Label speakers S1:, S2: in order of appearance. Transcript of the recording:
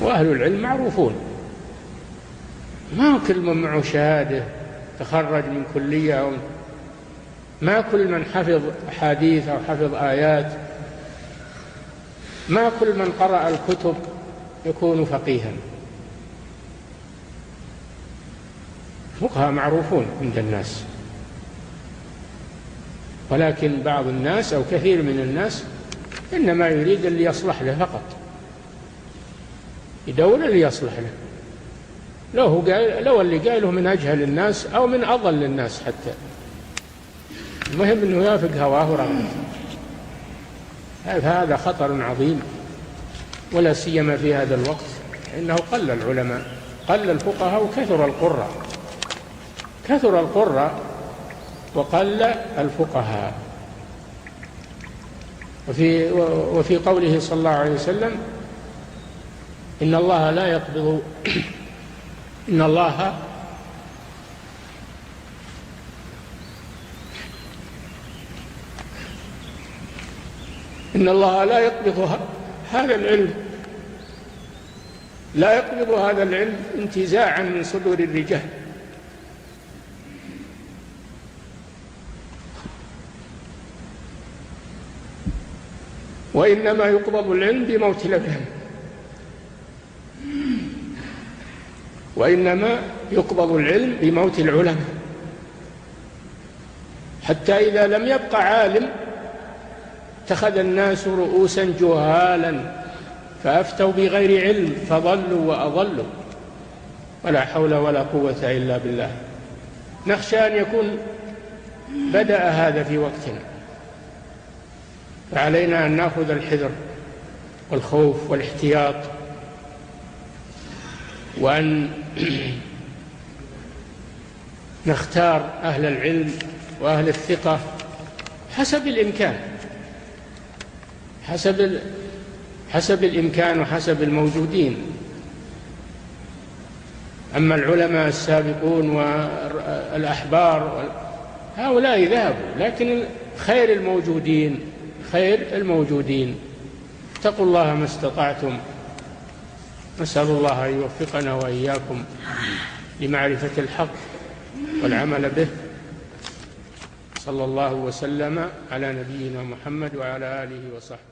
S1: وأهل العلم معروفون، ما كل من معه شهادة تخرج من كلية أو ما كل من حفظ أحاديث أو حفظ آيات، ما كل من قرأ الكتب يكون فقيها. فقهاء معروفون عند الناس، ولكن بعض الناس أو كثير من الناس إنما يريد اللي يصلح له فقط، يدور اللي يصلح له، لو اللي قاله من أجهل الناس أو من أضل الناس حتى، المهم أنه يوافق هواه ورغبته. هذا خطر عظيم، ولا سيما في هذا الوقت، إنه قل العلماء، قل الفقهاء وكثر القراء، كثر القراء وقل الفقهاء. وفي قوله صلى الله عليه وسلم إن الله لا يقبض إن الله لا يقبض هذا العلم، لا يقبض هذا العلم انتزاعا من صدور الرجال، وإنما يقبض العلم بموت الأبهام، وإنما يقبض العلم بموت العلماء، حتى إذا لم يبق عالم اتخذ الناس رؤوسا جهالا فأفتوا بغير علم فضلوا وأضلوا، ولا حول ولا قوة إلا بالله. نخشى أن يكون بدأ هذا في وقتنا، فعلينا أن نأخذ الحذر والخوف والاحتياط، وأن نختار أهل العلم وأهل الثقة حسب الإمكان، حسب الإمكان وحسب الموجودين. أما العلماء السابقون والأحبار هؤلاء ذهبوا، لكن خير الموجودين اتقوا الله ما استطعتم. نسأل الله أن يوفقنا وإياكم لمعرفة الحق والعمل به. صلى الله وسلم على نبينا محمد وعلى آله وصحبه.